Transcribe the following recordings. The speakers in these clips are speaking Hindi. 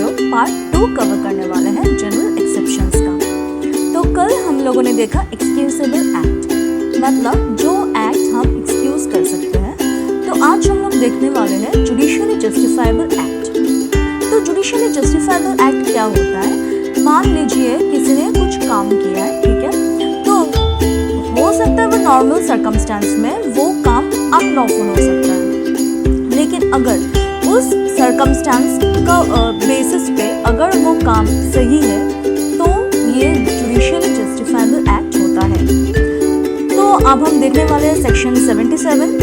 लोग पार्ट 2 कवर करने वाले हैं जनरल एक्सेप्शंस का। तो कल हम लोगों ने देखा एक्सक्यूजेबल एक्ट, मतलब जो एक्ट हम एक्सक्यूज कर सकते हैं। तो आज हम लोग देखने वाले हैं जुडिशियली जस्टिफाइबल एक्ट। तो जुडिशियली जस्टिफाइबल एक्ट क्या होता है? मान लीजिए किसी ने कुछ काम किया है, ठीक है, तो हो सकता है वो नॉर्मल सर्कमस्टेंस में वो काम अनलॉफुल हो सकता है, लेकिन अगर उस सर्कमस्टेंस का बेसिस पे अगर वो काम सही है तो ये जुडिशियली जस्टिफाइबल एक्ट होता है। तो अब हम देखने वाले हैं सेक्शन 77।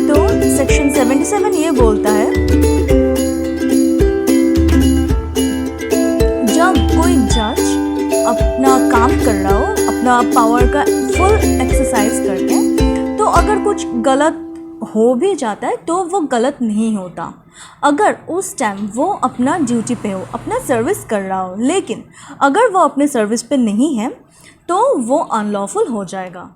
तो सेक्शन 77 ये बोलता है जब कोई जज अपना काम कर रहा हो, अपना पावर का फुल एक्सरसाइज करके, तो अगर कुछ गलत हो भी जाता है तो वो गलत नहीं होता अगर उस टाइम वो अपना ड्यूटी पे हो, अपना सर्विस कर रहा हो। लेकिन अगर वो अपने सर्विस पे नहीं है तो वो अनलॉफुल हो जाएगा।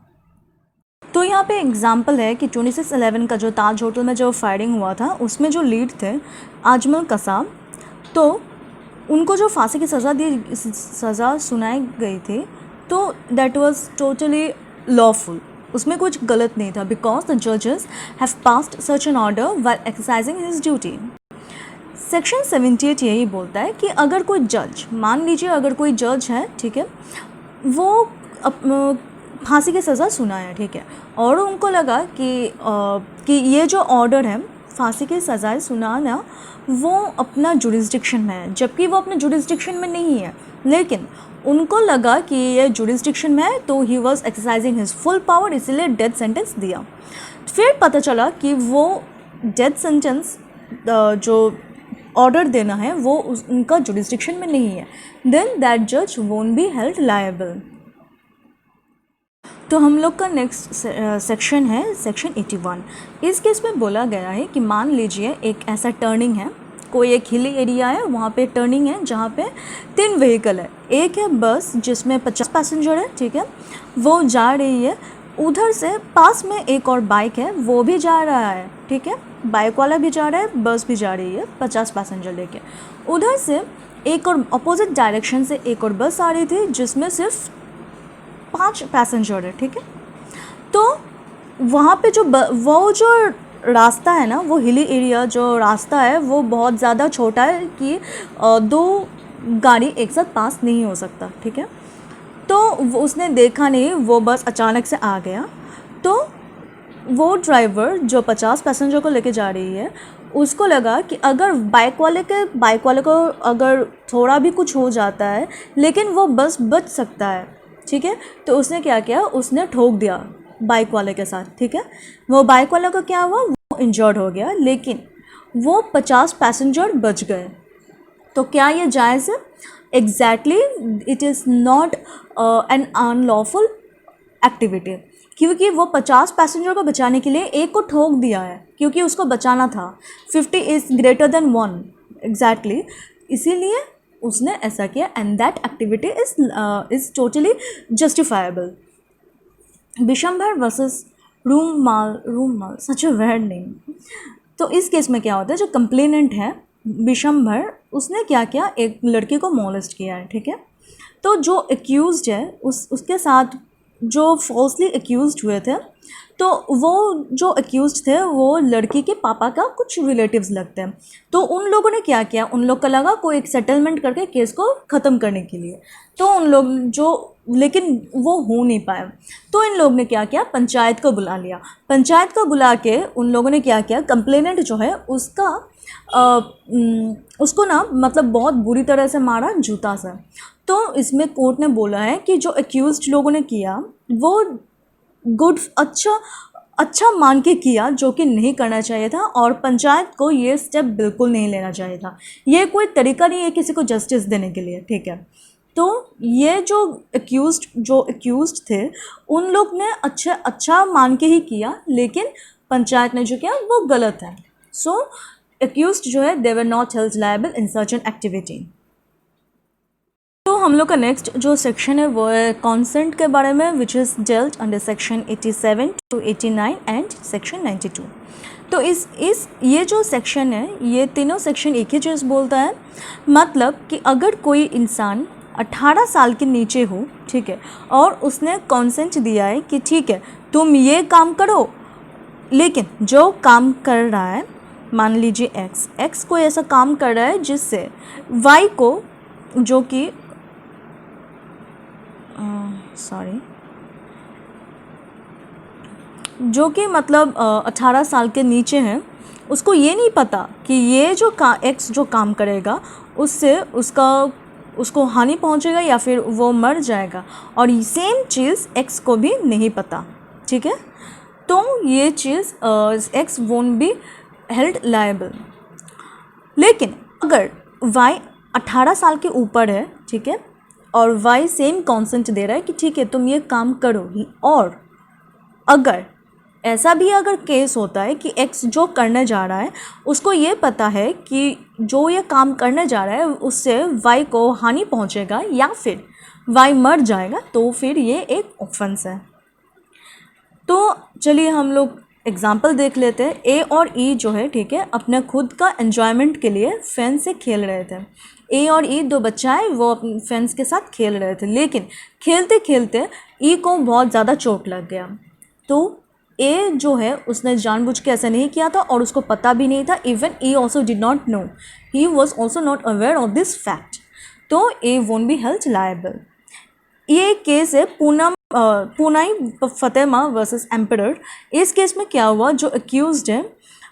तो यहाँ पे एग्जांपल है कि 26/11 का जो ताज होटल में जो फायरिंग हुआ था, उसमें जो लीड थे आजमल कसाब, तो उनको जो फांसी की सज़ा सुनाई गई थी, तो दैट वाज टोटली लॉफुल, उसमें कुछ गलत नहीं था, बिकॉज द जजेस have passed such an order while exercising his duty. Section 78 यही बोलता है कि अगर कोई जज, मान लीजिए अगर कोई जज है, ठीक है, वो फांसी की सज़ा सुनाया, ठीक है, और उनको लगा कि ये जो ऑर्डर है फांसी की सज़ा सुनाना वो अपना जुरिस्डिक्शन में है, जबकि वो अपने जुरिस्डिक्शन में नहीं है, लेकिन उनको लगा कि ये जुरिस्डिक्शन में है, तो he was exercising his full power, इसीलिए डेथ सेंटेंस दिया। फिर पता चला कि वो डेथ सेंटेंस जो ऑर्डर देना है वो उनका जुरिस्डिक्शन में नहीं है, देन दैट जज वोंट बी हेल्ड लायबल। तो हम लोग का नेक्स्ट सेक्शन है सेक्शन 81। इस केस में बोला गया है कि मान लीजिए एक ऐसा टर्निंग है, कोई एक हिली एरिया है, वहाँ पे टर्निंग है जहाँ पे 3 व्हीकल है। एक है बस जिसमें 50 पैसेंजर है, ठीक है, वो जा रही है, उधर से पास में एक और बाइक है, वो भी जा रहा है, ठीक है, बाइक वाला भी जा रहा है, बस भी जा रही है 50 पैसेंजर लेके। उधर से एक और अपोजिट डायरेक्शन से एक और बस आ रही थी जिसमें सिर्फ 5 पैसेंजर है, ठीक है। तो वहाँ पे वो जो रास्ता है ना, वो हिली एरिया जो रास्ता है वो बहुत ज़्यादा छोटा है कि 2 गाड़ी एक साथ पास नहीं हो सकता, ठीक है। तो उसने देखा नहीं, वो बस अचानक से आ गया। तो वो ड्राइवर जो 50 पैसेंजर को लेके जा रही है, उसको लगा कि अगर बाइक वाले को अगर थोड़ा भी कुछ हो जाता है लेकिन वो बस बच सकता है, ठीक है, तो उसने क्या किया, उसने ठोक दिया बाइक वाले के साथ, ठीक है। वो बाइक वाला का क्या हुआ, वो इंजर्ड हो गया, लेकिन वो 50 पैसेंजर बच गए। तो क्या ये जायज़ है? Exactly, it is not an unlawful activity, क्योंकि वो 50 पैसेंजर को बचाने के लिए एक को ठोक दिया है, क्योंकि उसको बचाना था। 50 इज़ ग्रेटर देन 1, एग्जैक्टली, इसीलिए उसने ऐसा किया, and that activity is totally justifiable. Bishambhar versus Rumal, such a weird name. तो इस केस में क्या होता है, जो कंप्लेनेंट है बिशंभर, उसने क्या किया, एक लड़की को मोलेस्ट किया है, ठीक है। तो जो एक्यूज्ड है उसके साथ जो फॉल्सली एक्यूज्ड हुए थे, तो वो जो एक्यूज्ड थे वो लड़की के पापा का कुछ रिलेटिव्स लगते हैं। तो उन लोगों ने क्या किया, उन लोग का लगा कोई एक सेटलमेंट करके केस को ख़त्म करने के लिए, तो उन लोग लेकिन वो हो नहीं पाया। तो इन लोग ने क्या किया, पंचायत को बुला लिया। पंचायत को बुला के उन लोगों ने क्या किया, कंप्लेनेंट जो है उसको ना मतलब बहुत बुरी तरह से मारा जूता से। तो इसमें कोर्ट ने बोला है कि जो एक्यूज्ड लोगों ने किया वो अच्छा मान के किया, जो कि नहीं करना चाहिए था, और पंचायत को ये स्टेप बिल्कुल नहीं लेना चाहिए था। ये कोई तरीका नहीं है किसी को जस्टिस देने के लिए, ठीक है। तो ये जो एक्यूज्ड थे उन लोग ने अच्छा मान के ही किया, लेकिन पंचायत ने जो किया वो गलत है। सो एक्यूज्ड जो है they were not held liable in such an activity. तो हम लोग का नेक्स्ट जो सेक्शन है वो है कॉन्सेंट के बारे में, which is dealt under section 87 to 89 and section 92। तो इस ये जो सेक्शन है, ये तीनों सेक्शन एक ही चीज़ बोलता है, मतलब कि अगर कोई इंसान 18 साल के नीचे हो, ठीक है, और उसने कॉन्सेंट दिया है कि ठीक है तुम ये काम करो, लेकिन जो काम कर रहा है, मान लीजिए एक्स कोई ऐसा काम कर रहा है जिससे वाई को, जो कि जो कि मतलब 18 साल के नीचे हैं, उसको ये नहीं पता कि ये जो एक्स जो काम करेगा उससे उसको हानि पहुंचेगा या फिर वो मर जाएगा, और सेम चीज़ एक्स को भी नहीं पता, ठीक है। तो ये चीज़ X won't be held liable. लेकिन अगर वाई 18 साल के ऊपर है, ठीक है, और वाई सेम कॉन्सेंट दे रहा है कि ठीक है तुम ये काम करो, और अगर ऐसा भी अगर केस होता है कि एक्स जो करने जा रहा है उसको ये पता है कि जो ये काम करने जा रहा है उससे वाई को हानि पहुंचेगा या फिर वाई मर जाएगा, तो फिर ये एक ऑफेंस है। तो चलिए हम लोग एग्जाम्पल देख लेते हैं। ए और ई जो है, ठीक है, अपने खुद का एन्जॉयमेंट के लिए फेंस से खेल रहे थे। ए और ई दो बच्चाएँ वो अपने फ्रेंड्स के साथ खेल रहे थे, लेकिन खेलते खेलते ई को बहुत ज़्यादा चोट लग गया। तो ए जो है उसने जानबूझ के ऐसा नहीं किया था और उसको पता भी नहीं था। Even E also did not know, he was also not aware of this fact. तो ए वोंट बी हेल्ड लायबल। ये केस है पूनाई फतेमा वर्सेस एम्परर। इस केस में क्या हुआ, जो अक्यूज्ड है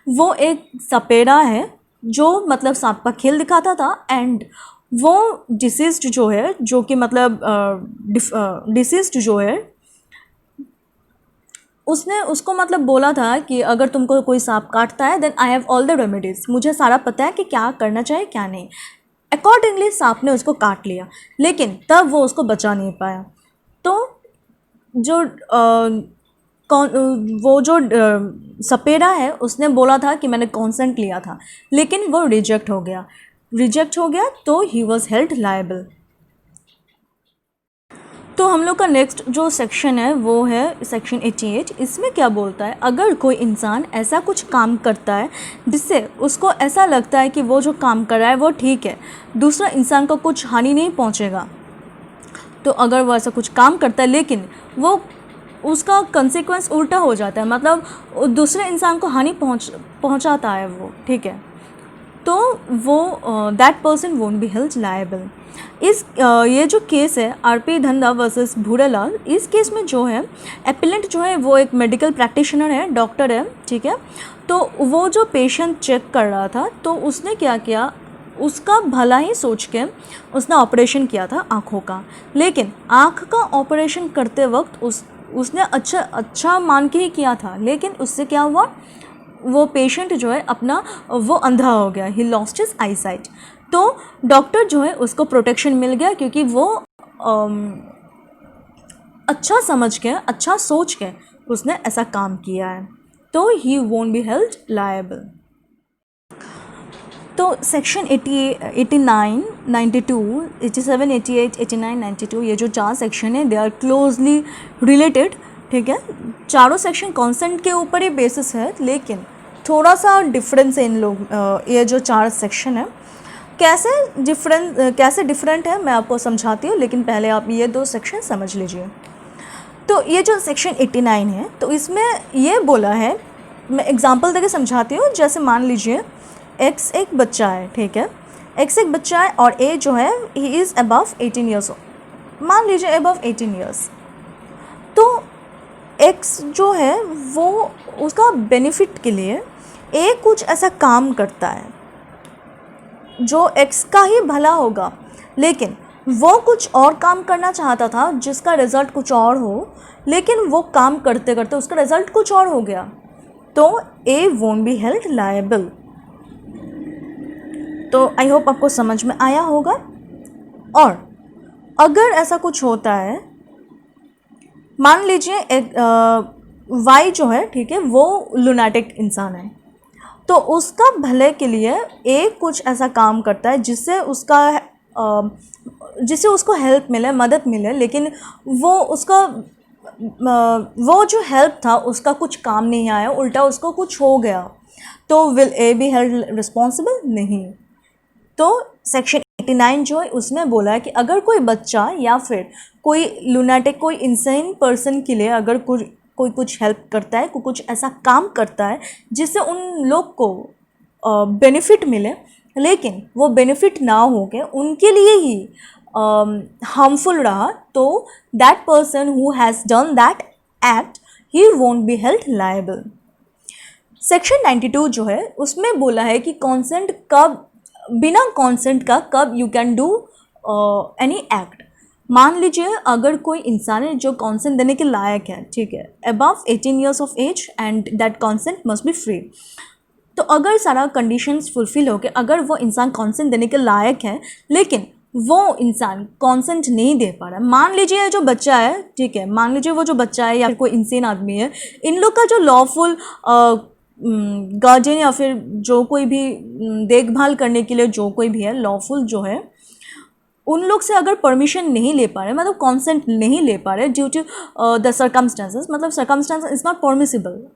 वो एक सपेरा है जो मतलब सांप का खेल दिखाता था, एंड वो डिसीज्ड जो है, जो कि मतलब डिसीज्ड जो है, उसने उसको मतलब बोला था कि अगर तुमको कोई सांप काटता है then I have all the remedies, मुझे सारा पता है कि क्या करना चाहिए क्या नहीं। अकॉर्डिंगली सांप ने उसको काट लिया, लेकिन तब वो उसको बचा नहीं पाया। तो जो वो जो सपेरा है उसने बोला था कि मैंने कॉन्सेंट लिया था, लेकिन वो रिजेक्ट हो गया, तो ही वॉज हेल्ड लायबल। तो हम लोग का नेक्स्ट जो सेक्शन है वो है सेक्शन 88। इसमें क्या बोलता है, अगर कोई इंसान ऐसा कुछ काम करता है जिससे उसको ऐसा लगता है कि वो जो काम कर रहा है वो ठीक है, दूसरा इंसान को कुछ हानि नहीं पहुंचेगा, तो अगर वो ऐसा कुछ काम करता है लेकिन वो उसका कंसिक्वेंस उल्टा हो जाता है, मतलब दूसरे इंसान को हानि पहुंचाता है वो, ठीक है, तो वो that person won't be held liable. ये जो केस है आरपी धंधा वर्सेस भूरेलाल, इस केस में जो है एपिलेंट जो है वो एक मेडिकल प्रैक्टिशनर है, डॉक्टर है, ठीक है। तो वो जो पेशेंट चेक कर रहा था तो उसने क्या किया, उसका भला ही सोच के उसने ऑपरेशन किया था आँखों का, लेकिन आँख का ऑपरेशन करते वक्त उसने अच्छा मान के ही किया था, लेकिन उससे क्या हुआ, वो पेशेंट जो है अपना वो अंधा हो गया, he lost his I site. तो डॉक्टर जो है उसको प्रोटेक्शन मिल गया क्योंकि वो अच्छा समझ के, अच्छा सोच के उसने ऐसा काम किया है, तो ही वोंट बी हेल्ड लायबल। तो सेक्शन 89, 92, 87, 88, 89, 92, ये जो 4 सेक्शन है दे आर क्लोजली रिलेटेड, ठीक है। चारों सेक्शन कॉन्सेंट के ऊपर ही बेसिस है, लेकिन थोड़ा सा डिफरेंस है इन लोग, ये जो 4 सेक्शन है कैसे डिफरेंट है मैं आपको समझाती हूँ, लेकिन पहले आप ये 2 सेक्शन समझ लीजिए। तो ये जो सेक्शन 89 है, तो इसमें ये बोला है, मैं एग्जांपल देके समझाती हूँ। जैसे मान लीजिए एक्स एक बच्चा है, ठीक है, एक्स एक बच्चा है और ए जो है ही इज़ अबव 18 ईयर्स, मान लीजिए अबव 18 ईयर्स। तो एक्स जो है वो उसका बेनिफिट के लिए ए कुछ ऐसा काम करता है जो एक्स का ही भला होगा, लेकिन वो कुछ और काम करना चाहता था जिसका रिज़ल्ट कुछ और हो, लेकिन वो काम करते करते उसका रिज़ल्ट कुछ और हो गया, तो ए वोंट बी हेल्ड लायबल। तो आई होप आपको समझ में आया होगा। और अगर ऐसा कुछ होता है, मान लीजिए एक वाई जो है, ठीक है, वो लुनाटिक इंसान है, तो उसका भले के लिए ए कुछ ऐसा काम करता है जिससे उसको हेल्प मिले, मदद मिले, लेकिन वो उसका वो जो हेल्प था उसका कुछ काम नहीं आया, उल्टा उसको कुछ हो गया, तो will A be held responsible? नहीं। तो सेक्शन 89 जो है उसने बोला है कि अगर कोई बच्चा या फिर कोई लुनाटिक, कोई इंसेन पर्सन के लिए अगर कोई कुछ हेल्प करता है, कोई कुछ ऐसा काम करता है जिससे उन लोग को बेनिफिट मिले, लेकिन वो बेनिफिट ना हो के उनके लिए ही हार्मफुल रहा, तो that person who has done that act he won't be held liable. Section 92 जो है उसमें बोला है कि कॉन्सेंट कब, बिना कॉन्सेंट का कब you can do any act. मान लीजिए अगर कोई इंसान है जो कॉन्सेंट देने के लायक है, ठीक है, above 18 years of age and that consent must be free. तो अगर सारा कंडीशंस फुलफिल हो के अगर वो इंसान कॉन्सेंट देने के लायक है लेकिन वो इंसान कॉन्सेंट नहीं दे पा रहा है, मान लीजिए जो बच्चा है, ठीक है, मान लीजिए वो जो बच्चा है या फिर कोई इंसान आदमी है, इन लोग का जो लॉफुल गार्जियन या फिर जो कोई भी देखभाल करने के लिए जो कोई भी है लॉफुल जो है, उन लोग से अगर परमिशन नहीं ले पा रहे, मतलब कॉन्सेंट नहीं ले पा रहे ड्यू टू द सर्कमस्टांसेस, मतलब सर्कमस्टांस इज़ नॉट परमिसिबल,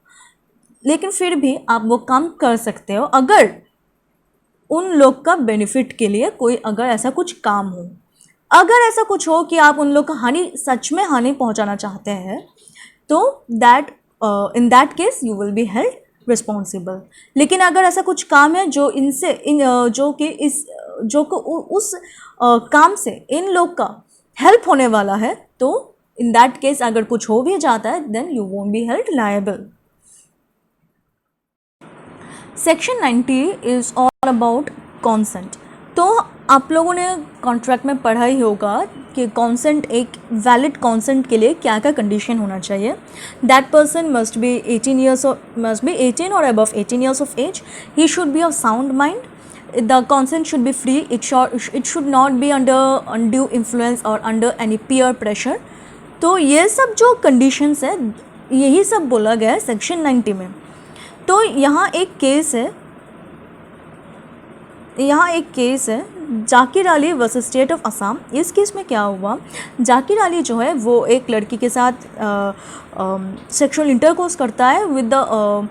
लेकिन फिर भी आप वो काम कर सकते हो अगर उन लोग का बेनिफिट के लिए कोई अगर ऐसा कुछ काम हो। अगर ऐसा कुछ हो कि आप उन लोग का हानि, सच में हानि पहुंचाना चाहते हैं, तो that in that case you will be held responsible. लेकिन अगर ऐसा कुछ काम है जो इनसे जो कि इस जो को उस काम से इन लोग का हेल्प होने वाला है, तो इन दैट केस अगर कुछ हो भी जाता है then you won't be held liable. Section 90 is all about consent. तो आप लोगों ने कॉन्ट्रैक्ट में पढ़ा ही होगा कि कॉन्सेंट, एक वैलिड कॉन्सेंट के लिए क्या क्या कंडीशन होना चाहिए। दैट पर्सन मस्ट बी 18 और above 18 years of age, he should be of sound mind, the consent should be free, it should not be under undue influence or under any peer pressure। तो ये सब जो कंडीशंस है यही सब बोला गया है सेक्शन 90 में। तो यहाँ एक केस है Zakir Ali versus state of Assam. इस केस में क्या हुआ, जाकिर अली जो है वो एक लड़की के साथ सेक्सुअल इंटरकोर्स करता है विद द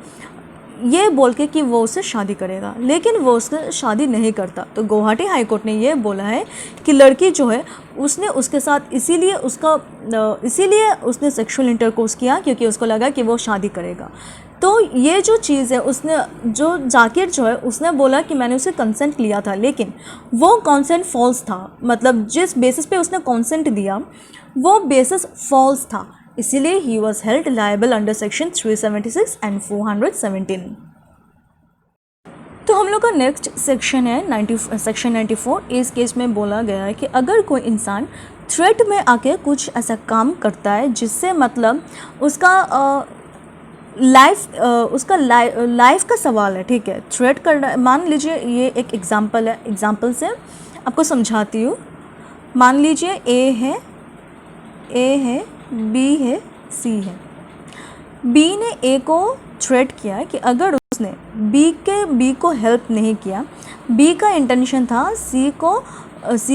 ये बोल के कि वो उससे शादी करेगा, लेकिन वो उससे शादी नहीं करता। तो गुवाहाटी हाई कोर्ट ने ये बोला है कि लड़की जो है उसने उसके साथ इसीलिए उसने सेक्सुअल इंटरकोर्स किया क्योंकि उसको लगा कि वो शादी करेगा। तो ये जो चीज़ है, उसने जो जाकिर जो है उसने बोला कि मैंने उसे कंसेंट लिया था, लेकिन वो कंसेंट फॉल्स था, मतलब जिस बेसिस पे उसने कंसेंट दिया वो बेसिस फॉल्स था, इसीलिए he was held liable under section 376 and 417। तो हम लोग का नेक्स्ट सेक्शन है सेक्शन 94। इस केस में बोला गया है कि अगर कोई इंसान थ्रेट में आके कुछ ऐसा काम करता है जिससे मतलब उसका लाइफ का सवाल है, ठीक है, थ्रेट करना। मान लीजिए ये एक एग्जांपल है, एग्जांपल से आपको समझाती हूँ। मान लीजिए ए है, बी है, सी है। बी ने ए को थ्रेट किया कि अगर उसने बी को हेल्प नहीं किया, बी का इंटेंशन था सी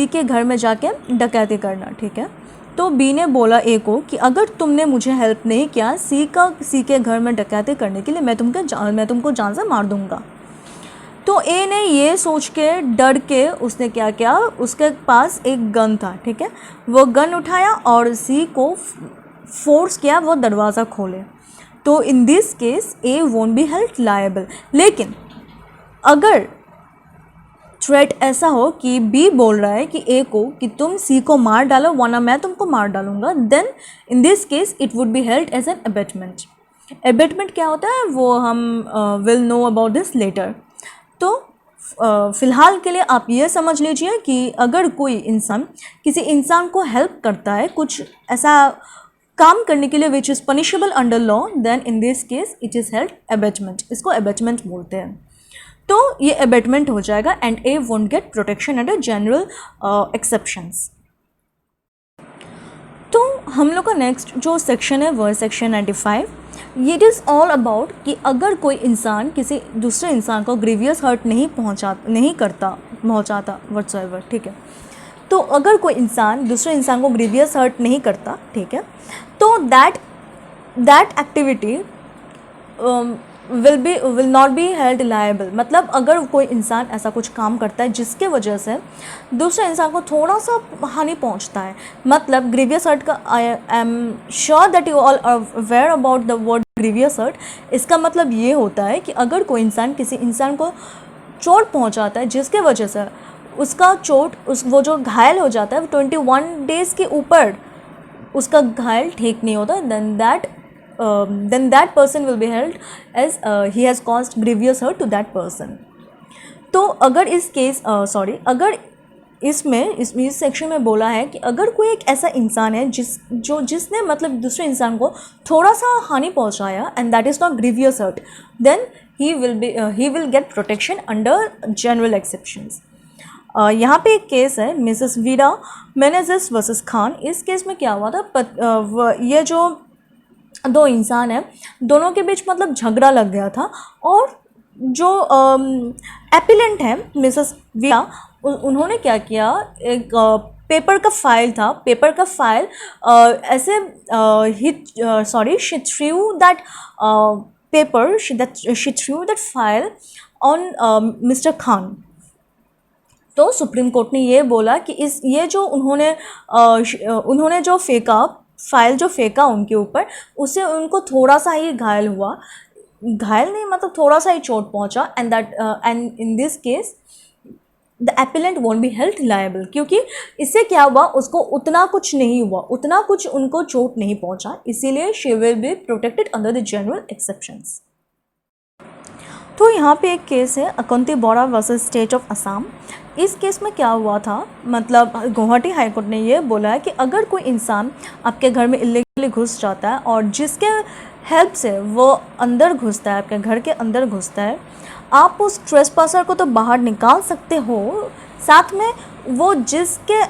के घर में जाके डकैती करना, ठीक है। तो बी ने बोला ए को कि अगर तुमने मुझे हेल्प नहीं किया सी के घर में डकैती करने के लिए मैं तुमको जान से मार दूंगा। तो ए ने ये सोच के डर के उसने क्या किया, उसके पास एक गन था, ठीक है, वो गन उठाया और सी को फोर्स किया वो दरवाज़ा खोले। तो in this case A won't be held liable. लेकिन अगर थ्रेट ऐसा हो कि बी बोल रहा है कि ए को कि तुम सी को मार डालो वरना मैं तुमको मार डालूंगा, then in this case it would be held as an abetment. Abetment क्या होता है वो हम will know about this later. तो फ़िलहाल के लिए आप ये समझ लीजिए कि अगर कोई इंसान किसी इंसान को हेल्प करता है कुछ ऐसा काम करने के लिए which is punishable under law, then in this case it is held abetment. इसको अबेटमेंट बोलते हैं। तो ये अबेटमेंट हो जाएगा and A won't get protection under general exceptions. तो हम लोग का नेक्स्ट जो सेक्शन है वो है सेक्शन 95। ये इट इज़ ऑल अबाउट कि अगर कोई इंसान किसी दूसरे इंसान को ग्रीवियस हर्ट नहीं पहुंचाता व्हाटसोएवर, ठीक है। तो अगर कोई इंसान दूसरे इंसान को ग्रीवियस हर्ट नहीं करता, ठीक है, तो that activity will not be held liable. मतलब अगर कोई इंसान ऐसा कुछ काम करता है जिसके वजह से दूसरे इंसान को थोड़ा सा हानि पहुंचता है, मतलब ग्रीवियस हर्ट का, I am sure that you all aware about the word grievous hurt. इसका मतलब ये होता है कि अगर कोई इंसान किसी इंसान को चोट पहुंचाता है जिसके वजह से उसका वो जो घायल हो जाता है 21 डेज़ के ऊपर उसका घायल ठीक नहीं होता, then that person will be held as he has caused grievous hurt to that person। तो अगर अगर इसमें इस सेक्शन में बोला है कि अगर कोई एक ऐसा इंसान है जिसने मतलब दूसरे इंसान को थोड़ा सा हानि पहुंचाया and that is not grievous hurt, then he will get protection under general exceptions। यहाँ पे एक केस है मिसेस वीरा मेनेजेस वर्सेस खान। इस केस में क्या हुआ था, ये जो दो इंसान हैं दोनों के बीच मतलब झगड़ा लग गया था, और जो एपिलेंट है मिसेस वीरा उन्होंने क्या किया, एक पेपर का फाइल था, पेपर का फाइल ऐसे she threw that paper she threw that file on mister Khan. तो सुप्रीम कोर्ट ने ये बोला कि ये जो उन्होंने जो फाइल जो फेंका उनके ऊपर, उससे उनको थोड़ा सा ही घायल हुआ, घायल नहीं मतलब थोड़ा सा ही चोट पहुंचा, and in this case the appellant won't be held liable, क्योंकि इससे क्या हुआ, उसको उतना कुछ नहीं हुआ, उतना कुछ उनको चोट नहीं पहुंचा, इसीलिए she will be protected under the general exceptions. तो यहाँ पे एक केस है अकुंती बोरा वर्सेस स्टेट ऑफ असम। इस केस में क्या हुआ था, मतलब गुवाहाटी हाई कोर्ट ने ये बोला है कि अगर कोई इंसान आपके घर में इलीगली घुस जाता है और जिसके हेल्प से वो अंदर घुसता है, आपके घर के अंदर घुसता है, आप उस ट्रेसपासर को तो बाहर निकाल सकते हो, साथ में वो जिसके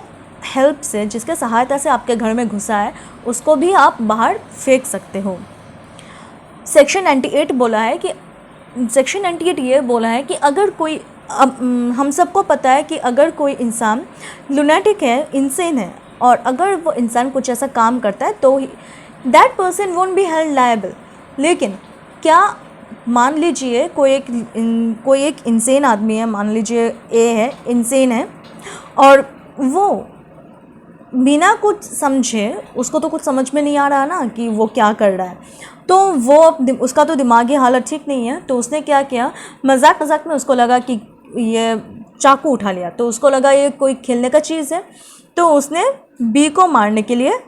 हेल्प से, जिसके सहायता से आपके घर में घुसा है, उसको भी आप बाहर फेंक सकते हो। सेक्शन 98 बोला है कि सेक्शन 98 ये बोला है कि अगर कोई, अब हम सबको पता है कि अगर कोई इंसान लुनेटिक है, इनसेन है, और अगर वो इंसान कुछ ऐसा काम करता है तो that person won't be held liable. लेकिन क्या, मान लीजिए कोई एक इंसेन आदमी है, मान लीजिए ए है, इंसेन है, और वो बिना कुछ समझे, उसको तो कुछ समझ में नहीं आ रहा ना कि वो क्या कर रहा है, तो वो उसका तो दिमागी हालत ठीक नहीं है, तो उसने क्या किया, मजाक में उसको लगा कि ये चाकू उठा लिया, तो उसको लगा ये कोई खेलने का चीज़ है, तो उसने बी को मारने के लिए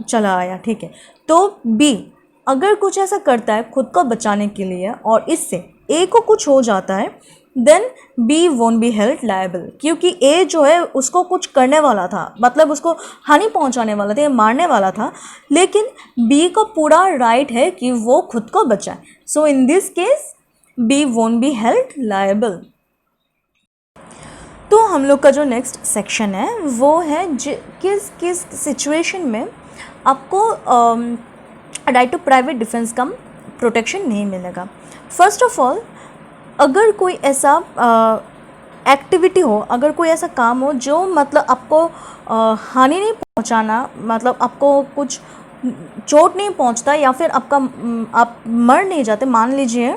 चला आया। ठीक है, तो बी अगर कुछ ऐसा करता है खुद को बचाने के लिए और इससे ए को कुछ हो जाता है, then B won't be held liable, क्योंकि ए जो है उसको कुछ करने वाला था, मतलब उसको हानि पहुंचाने वाला था, मारने वाला था, लेकिन बी को पूरा राइट है कि वो खुद को बचाए। So in this case B won't be held liable. तो हम लोग का जो नेक्स्ट सेक्शन है वो है किस सिचुएशन में आपको राइट टू प्राइवेट डिफेंस का प्रोटेक्शन नहीं मिलेगा। फर्स्ट ऑफ ऑल, अगर कोई ऐसा एक्टिविटी हो, अगर कोई ऐसा काम हो जो मतलब आपको हानि नहीं पहुंचाना, मतलब आपको कुछ चोट नहीं पहुंचता या फिर आप मर नहीं जाते। मान लीजिए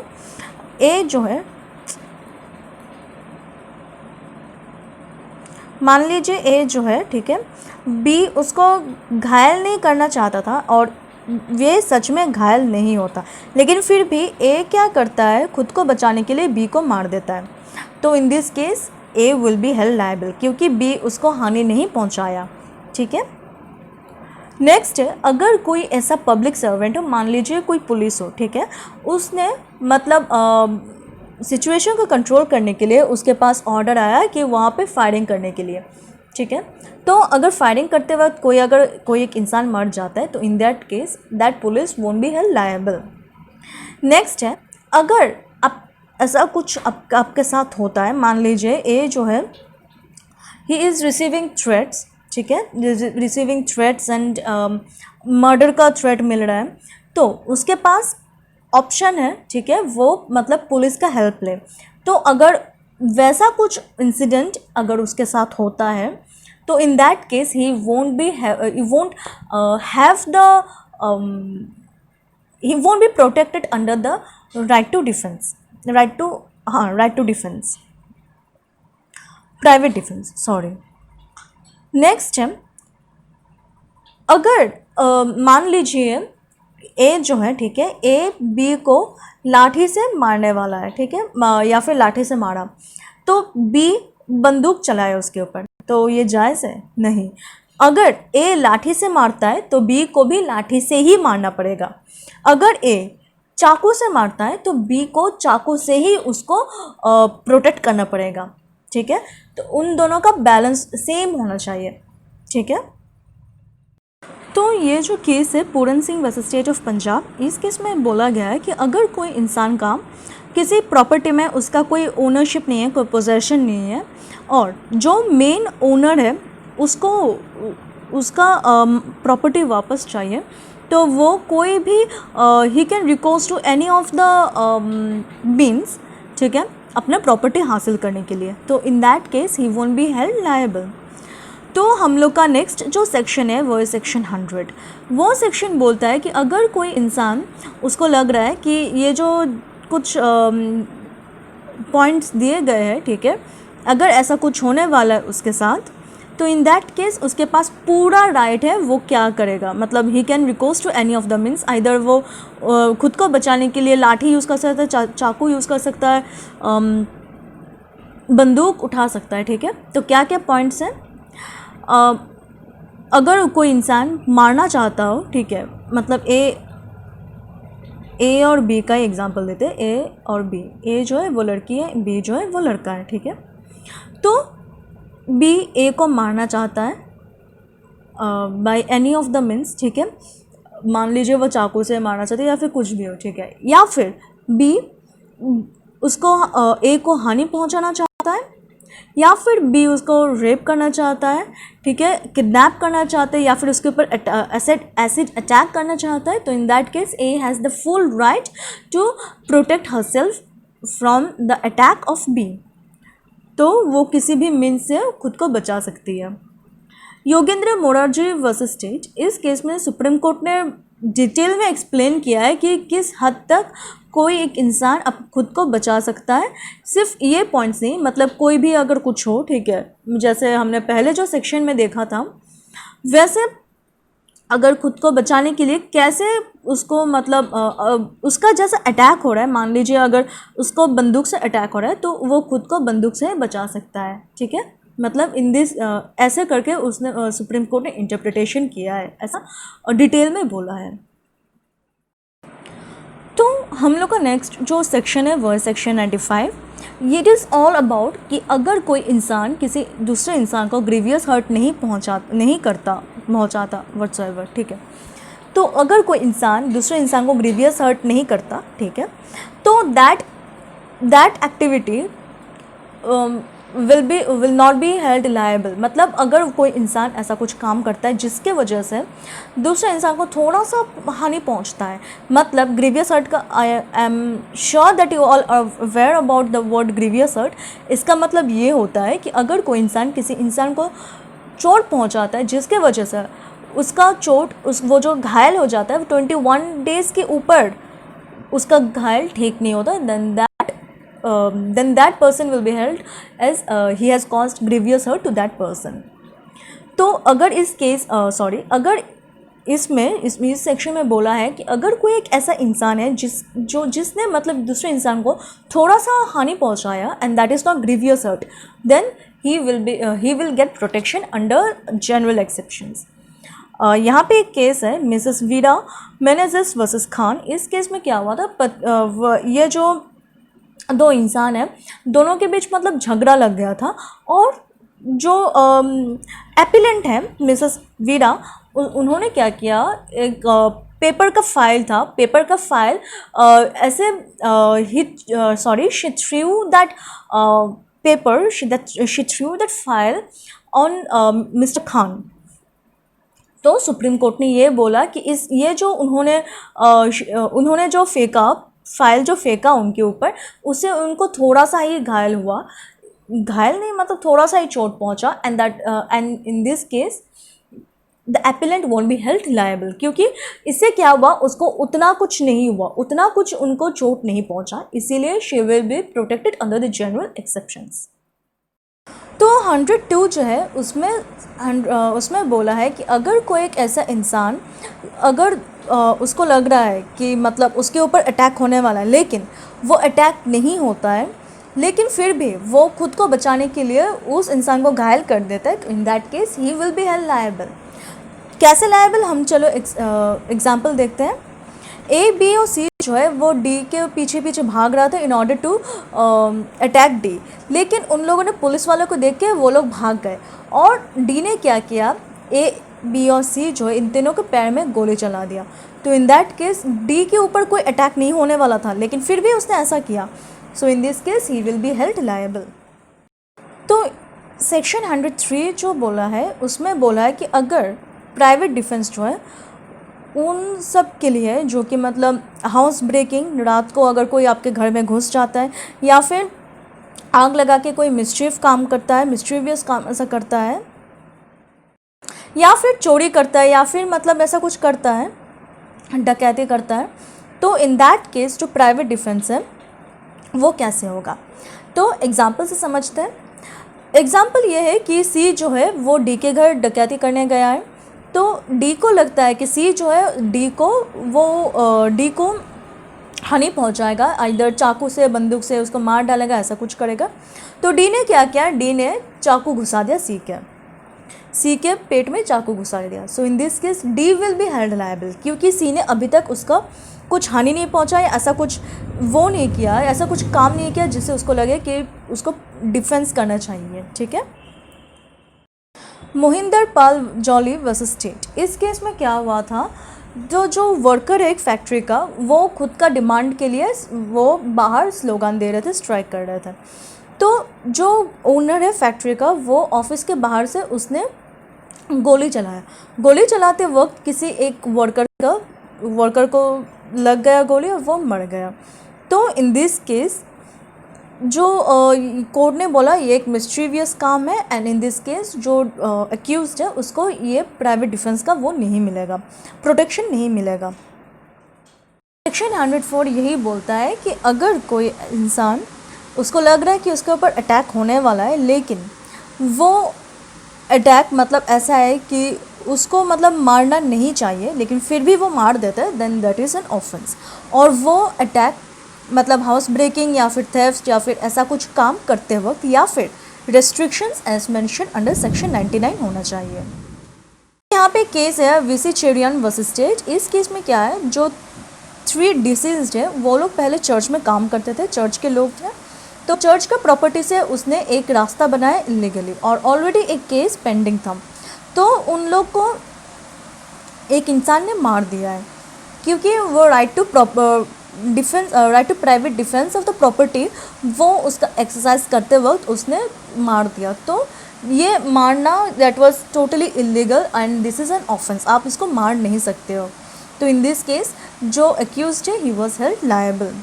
ए जो है ठीक है, बी उसको घायल नहीं करना चाहता था और ये सच में घायल नहीं होता, लेकिन फिर भी ए क्या करता है, खुद को बचाने के लिए बी को मार देता है। तो in this case A will be held liable, क्योंकि बी उसको हानि नहीं पहुंचाया। ठीक है, नेक्स्ट है, अगर कोई ऐसा पब्लिक सर्वेंट हो, मान लीजिए कोई पुलिस हो, ठीक है, उसने मतलब सिचुएशन को कंट्रोल करने के लिए उसके पास ऑर्डर आया कि वहाँ पे फायरिंग करने के लिए। ठीक है, तो अगर फायरिंग करते वक्त कोई एक इंसान मर जाता है, तो in that case that police won't be held liable. Next है, अगर ऐसा कुछ आपके साथ होता है, मान लीजिए ए जो है ही इज़ रिसीविंग थ्रेट्स, ठीक है, रिसीविंग थ्रेट्स एंड मर्डर का थ्रेट मिल रहा है, तो उसके पास ऑप्शन है, ठीक है, वो मतलब पुलिस का हेल्प ले। तो अगर वैसा कुछ इंसिडेंट अगर उसके साथ होता है, तो in that case he won't have the he won't be protected under the right to defense, right to defense, private defence, sorry. Next है, अगर मान लीजिए ए जो है, ठीक है, ए बी को लाठी से मारने वाला है, ठीक है, या फिर लाठी से मारा, तो बी बंदूक चलाए उसके ऊपर, तो ये जायज़ है? नहीं। अगर ए लाठी से मारता है तो बी को भी लाठी से ही मारना पड़ेगा। अगर ए चाकू से मारता है तो बी को चाकू से ही उसको प्रोटेक्ट करना पड़ेगा, ठीक है। तो उन दोनों का बैलेंस सेम होना चाहिए, ठीक है। तो ये जो केस है Puran Singh versus state of Punjab, इस केस में बोला गया है कि अगर कोई इंसान का किसी प्रॉपर्टी में उसका कोई ओनरशिप नहीं है, कोई पोजेशन नहीं है, और जो मेन ओनर है उसको उसका प्रॉपर्टी वापस चाहिए, तो वो कोई भी he can recourse to any of the means, ठीक है, अपना प्रॉपर्टी हासिल करने के लिए। तो in that case he won't be held liable. तो हम लोग का नेक्स्ट जो सेक्शन है वो है सेक्शन 100। वो सेक्शन बोलता है कि अगर कोई इंसान, उसको लग रहा है कि ये जो कुछ पॉइंट्स दिए गए हैं, ठीक है, अगर ऐसा कुछ होने वाला है उसके साथ, तो इन दैट केस उसके पास पूरा राइट है, वो क्या करेगा, मतलब he can recourse to any of the means, either वो खुद को बचाने के लिए लाठी यूज़ कर सकता है, चाकू यूज़ कर सकता है, बंदूक उठा सकता है, ठीक है। तो क्या क्या पॉइंट्स हैं? अगर कोई इंसान मारना चाहता हो, ठीक है, मतलब ए और बी का एग्जांपल देते हैं, ए और बी, ए जो है वो लड़की है, बी जो है वो लड़का है, ठीक है। तो बी ए को मारना चाहता है by any of the means, ठीक है, मान लीजिए वो चाकू से मारना चाहते हैं या फिर कुछ भी हो, ठीक है, या फिर बी उसको ए को हानि पहुंचाना चाहता है, या फिर बी उसको रेप करना चाहता है, ठीक है, किडनैप करना चाहता है, या फिर उसके ऊपर एसिड अटैक करना चाहता है। तो in that case A has the full right to protect herself from the attack of B. तो वो किसी भी मीन्स से खुद को बचा सकती है। योगेंद्र मोरारजी वर्सेस स्टेट, इस केस में सुप्रीम कोर्ट ने डिटेल में एक्सप्लेन किया है कि किस हद तक कोई एक इंसान अब खुद को बचा सकता है। सिर्फ ये पॉइंट्स नहीं, मतलब कोई भी अगर कुछ हो, ठीक है, जैसे हमने पहले जो सेक्शन में देखा था, वैसे अगर खुद को बचाने के लिए कैसे उसको, मतलब उसका जैसा अटैक हो रहा है, मान लीजिए अगर उसको बंदूक से अटैक हो रहा है तो वो खुद को बंदूक से बचा सकता है, ठीक है। मतलब इन दिस ऐसे करके उसने सुप्रीम कोर्ट ने इंटरप्रिटेशन किया है, ऐसा डिटेल में बोला है। तो हम लोग का नेक्स्ट जो सेक्शन है वो है section 95। It is all about कि अगर कोई इंसान किसी दूसरे इंसान को ग्रीवियस हर्ट नहीं पहुंचाता व्हाटसोएवर, ठीक है। तो अगर कोई इंसान दूसरे इंसान को ग्रीवियस हर्ट नहीं करता, ठीक है, तो that activity will not be held liable. मतलब अगर कोई इंसान ऐसा कुछ काम करता है जिसके वजह से दूसरे इंसान को थोड़ा सा हानि पहुंचता है, मतलब ग्रीवियस हर्ट का, I am sure that you all are aware about the word grievous hurt. इसका मतलब ये होता है कि अगर कोई इंसान किसी इंसान को चोट पहुंचाता है जिसके वजह से उसका वो जो घायल हो जाता है 21 डेज़ के ऊपर उसका घायल ठीक नहीं होता, then that person will be held as he has caused grievous hurt to that person। तो अगर इस केस अगर इस सेक्शन में बोला है कि अगर कोई एक ऐसा इंसान है जिसने मतलब दूसरे इंसान को थोड़ा सा हानि पहुंचाया and that is not grievous hurt, then he will get protection under general exceptions। यहाँ पे एक केस है मिसेस वीरा मेनेजेस वर्सेस खान। इस केस में क्या हुआ था, ये जो दो इंसान हैं, दोनों के बीच मतलब झगड़ा लग गया था, और जो एपिलेंट है मिसेस वीरा, उन्होंने क्या किया, एक पेपर का फाइल था, पेपर का फाइल ऐसे she threw that paper, she threw that file on mister Khan. तो सुप्रीम कोर्ट ने ये बोला कि ये जो उन्होंने जो फाइल जो फेंका उनके ऊपर, उससे उनको थोड़ा सा ही घायल हुआ, घायल नहीं मतलब थोड़ा सा ही चोट पहुंचा, and in this case the appellant won't be held liable, क्योंकि इससे क्या हुआ, उसको उतना कुछ नहीं हुआ, उतना कुछ उनको चोट नहीं पहुंचा, इसीलिए she will be protected under the general exceptions. तो 102 जो है उसमें बोला है कि अगर कोई एक ऐसा इंसान, अगर उसको लग रहा है कि मतलब उसके ऊपर अटैक होने वाला है, लेकिन वो अटैक नहीं होता है, लेकिन फिर भी वो खुद को बचाने के लिए उस इंसान को घायल कर देता है, इन that case he will be held liable. कैसे लायबल, हम चलो एग्जाम्पल देखते हैं। ए, बी और सी जो है वो डी के पीछे पीछे भाग रहा था in order to attack D, लेकिन उन लोगों ने पुलिस वालों को देख के वो लोग भाग गए, और डी ने क्या किया, ए, बी और सी जो है इन तीनों के पैर में गोली चला दिया। तो इन दैट केस डी के ऊपर कोई अटैक नहीं होने वाला था, लेकिन फिर भी उसने ऐसा किया, so in this case he will be held liable. तो सेक्शन 103 जो बोला है उसमें बोला है कि अगर प्राइवेट डिफेंस जो है उन सब के लिए है जो कि मतलब हाउस ब्रेकिंग, रात को अगर कोई आपके घर में घुस जाता है, या फिर आग लगा के कोई मिस्चीफ काम करता है, मिस्चीवियस काम ऐसा करता है, या फिर चोरी करता है, या फिर मतलब ऐसा कुछ करता है, डकैती करता है, तो इन दैट केस जो प्राइवेट डिफेंस है वो कैसे होगा। तो एग्जाम्पल से समझते हैं। एग्जाम्पल ये है कि सी जो है वो डी के घर डकैती करने गया है, तो डी को लगता है कि सी जो है डी को हानि पहुंचाएगा, इधर चाकू से, बंदूक से उसको मार डालेगा, ऐसा कुछ करेगा। तो डी ने क्या किया, डी ने चाकू घुसा दिया सी के पेट में चाकू घुसा दिया। So in this case D will be held liable, क्योंकि सी ने अभी तक उसका कुछ हानि नहीं पहुंचाई, ऐसा कुछ वो नहीं किया, ऐसा कुछ काम नहीं किया जिससे उसको लगे कि उसको डिफेंस करना चाहिए। ठीक है। मोहिंदर पाल जॉली वर्सेस स्टेट, इस केस में क्या हुआ था, जो वर्कर है एक फैक्ट्री का, वो खुद का डिमांड के लिए वो बाहर स्लोगन दे रहे थे, स्ट्राइक कर रहे थे। तो जो ओनर है फैक्ट्री का, वो ऑफिस के बाहर से उसने गोली चलाया। गोली चलाते वक्त किसी एक वर्कर को लग गया गोली और वो मर गया। तो इन दिस केस जो कोर्ट ने बोला ये एक मिस्चीवियस काम है, एंड इन दिस केस जो अक्यूज्ड है उसको ये प्राइवेट डिफेंस का वो नहीं मिलेगा, प्रोटेक्शन नहीं मिलेगा। सेक्शन 104 यही बोलता है कि अगर कोई इंसान, उसको लग रहा है कि उसके ऊपर अटैक होने वाला है, लेकिन वो अटैक मतलब ऐसा है कि उसको मतलब मारना नहीं चाहिए, लेकिन फिर भी वो मार देता है, then that is an offence. और वो अटैक मतलब हाउस ब्रेकिंग या फिर थेफ्ट या फिर ऐसा कुछ काम करते वक्त, या फिर restrictions as mention under section 99 होना चाहिए। यहाँ पे केस है वीसी चेरियन वर्सेस स्टेट। इस केस में क्या है, जो 3 डिसीज्ड है वो लोग पहले चर्च में काम करते थे, चर्च के लोग थे। तो चर्च का प्रॉपर्टी से उसने एक रास्ता बनाया इलीगली, और ऑलरेडी एक केस पेंडिंग था। तो उन लोग को एक इंसान ने मार दिया है, क्योंकि वो right to private defence of the property वो उसका एक्सरसाइज करते वक्त उसने मार दिया। तो ये मारना that was totally illegal and this is an offence, आप इसको मार नहीं सकते हो। तो इन दिस केस जो अक्यूज्ड है ही वाज हेल्ड लायबल।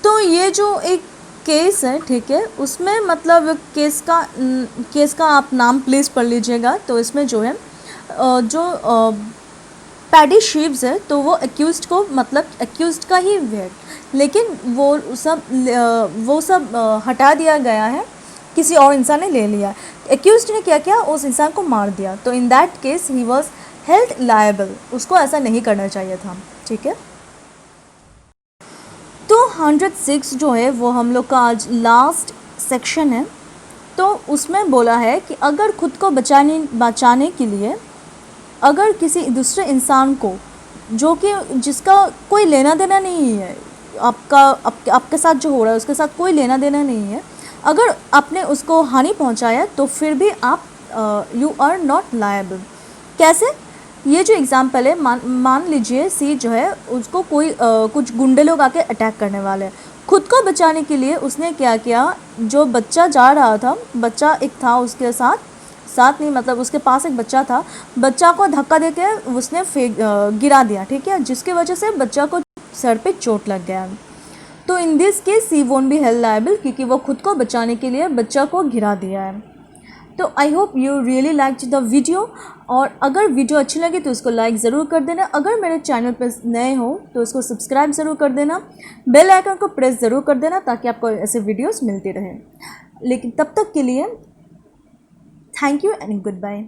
तो ये जो एक केस है, ठीक है, उसमें मतलब केस का आप नाम प्लीज़ पढ़ लीजिएगा। तो इसमें जो है जो पैडी शीव्स है, तो वो अक्यूज्ड को मतलब अक्यूज्ड का ही है, लेकिन वो सब हटा दिया गया है, किसी और इंसान ने ले लिया। अक्यूज्ड ने क्या किया, उस इंसान को मार दिया। तो in that case he was held liable, उसको ऐसा नहीं करना चाहिए था। ठीक है। तो 106 जो है वो हम लोग का आज लास्ट सेक्शन है। तो उसमें बोला है कि अगर खुद को बचाने के लिए अगर किसी दूसरे इंसान को, जो कि जिसका कोई लेना देना नहीं है, आपके साथ जो हो रहा है उसके साथ कोई लेना देना नहीं है, अगर आपने उसको हानि पहुंचाया तो फिर भी आप यू आर नॉट लायबल। कैसे, ये जो एग्जाम्पल है, मान लीजिए सी जो है उसको कोई कुछ गुंडे लोग आके अटैक करने वाले हैं। खुद को बचाने के लिए उसने क्या किया, जो बच्चा जा रहा था, बच्चा एक था उसके साथ नहीं मतलब उसके पास एक बच्चा था, बच्चा को धक्का देके उसने गिरा दिया, ठीक है, जिसकी वजह से बच्चा को सर पे चोट लग गया। तो in this case C won't be held liable, क्योंकि वो खुद को बचाने के लिए बच्चा को गिरा दिया है। तो I hope you really like the video, और अगर वीडियो अच्छी लगी तो उसको लाइक ज़रूर कर देना। अगर मेरे चैनल पर नए हो तो उसको सब्सक्राइब ज़रूर कर देना, बेल आइकन को प्रेस ज़रूर कर देना ताकि आपको ऐसे वीडियोस मिलती रहे। लेकिन तब तक के लिए thank you and good bye.